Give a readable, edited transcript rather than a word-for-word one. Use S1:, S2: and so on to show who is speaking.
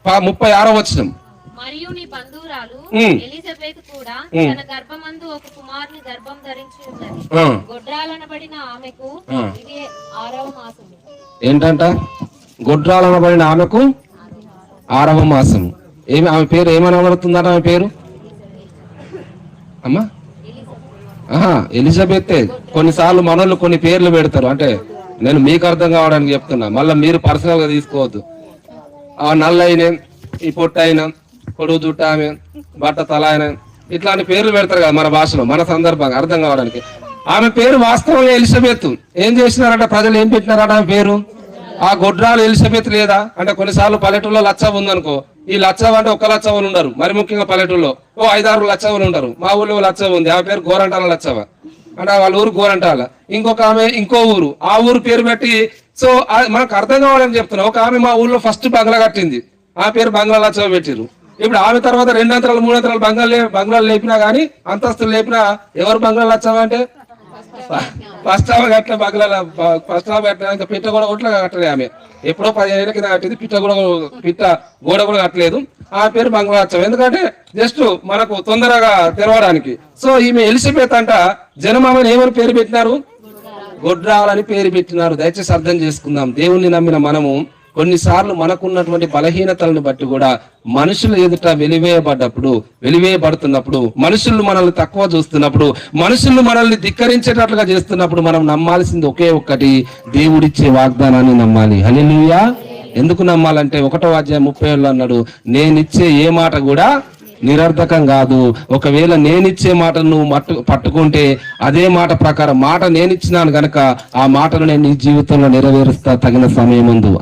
S1: 36వ వచనం.
S2: మరియు నీ బంధువురాలు ఎలిజబెత్ కూడా తన గర్భమందు ఒక కుమారుని గర్భం ధరించి ఉన్నది. గొడ్రాలనబడిన ఆమెకు ఇది 6వ మాసం.
S1: ఏంటంట? గొడ్రాలనబడిన ఆమెకు 6వ మాసం. ఆమె పేరు ఏమనబడుతుందట? ఆమె పేరు అమ్మా ఎలిజబెతే. కొన్నిసార్లు మనోళ్ళు కొన్ని పేర్లు పెడతారు, అంటే నేను మీకు అర్థం కావడానికి చెప్తున్నా, మళ్ళీ మీరు పర్సనల్ గా తీసుకోవద్దు. ఆ నల్ల అయిన, ఈ పొట్ట అయిన, పొడుగు జుట్ట ఆమె, బట్ట తల ఆయన, ఇట్లాంటి పేర్లు పెడతారు కదా మన భాషలో, మన సందర్భంగా అర్థం కావడానికి. ఆమె పేరు వాస్తవంగా ఎలిజబెత్. ఏం చేసినారట ప్రజలు? ఏం పెట్టినారట ఆమె పేరు? ఆ గొడ్రాలు ఎలిజబెత్ లేదా అంటే, కొన్నిసార్లు పల్లెటూరులో లచ్చవ ఉందనుకో, ఈ లచ్చవ అంటే ఒక్క లచ్చవలు ఉండరు, మరి ముఖ్యంగా పల్లెటూరులో 5-6 లచ్చవలు ఉండరు. మా ఊళ్ళో లచ్చవ ఉంది, ఆ పేరు గోరంటాల లచ్చవ, అంటే వాళ్ళ ఊరు గోరంటాల. ఇంకొక ఆమె ఇంకో ఊరు, ఆ ఊరు పేరు పెట్టి. సో మనకు అర్థం కావాలని చెప్తున్నా. ఒక ఆమె మా ఊళ్ళో ఫస్ట్ బంగ్లా కట్టింది, ఆ పేరు బంగ్లా లచ్చవ పెట్టిరు. ఇప్పుడు ఆమె తర్వాత 2 అంతరాలు 3 అంతరాలు బంగ్లాలు లేపినా కానీ, అంతస్తులు లేపినా ఎవరు బంగ్లా లచ్చవ అంటే ఫస్ట్ ఆమె కట్టిన బంగ్లా. ఫస్ట్ ఆమె కట్టిన ఇంకా పిట్ట కూడా ఒట్లా కట్టలేదు ఆమె, ఎప్పుడో 15 ఏళ్ళ కింద కట్టింది. పిట్ట గోడ కూడా కట్టలేదు. ఆ పేరు బంగ్లా లచ్చవ, ఎందుకంటే జస్ట్ మనకు తొందరగా తెరవడానికి. సో ఈమె ఎలిజబెత్ అంట. జనం ఆమెను ఏమని పేరు పెట్టినారు? గొడ్రాలని పేరు పెట్టినారు. దయచేసి అర్థం చేసుకుందాం. దేవుణ్ణి నమ్మిన మనము కొన్నిసార్లు మనకున్నటువంటి బలహీనతలను బట్టి కూడా మనుషులు ఎదుట వెలివేయబడుతున్నప్పుడు, మనుషులు మనల్ని తక్కువ చూస్తున్నప్పుడు, మనుషులు మనల్ని ధిక్కరించేటట్లుగా చేస్తున్నప్పుడు మనం నమ్మాల్సింది ఒకే ఒక్కటి, దేవుడిచ్చే వాగ్దానాన్ని నమ్మాలి. హల్లెలూయా. ఎందుకు నమ్మాలంటే 1వ అధ్యాయం 30 అన్నాడు, నేనిచ్చే ఏ మాట కూడా నిరర్థకం కాదు. ఒకవేళ నేనిచ్చే మాటను నువ్వు పట్టుకుంటే అదే మాట ప్రకారం, మాట నేనిచ్చినాను గనక ఆ మాటను నేను నీ జీవితంలో నెరవేరుస్తా తగిన సమయం ముందు.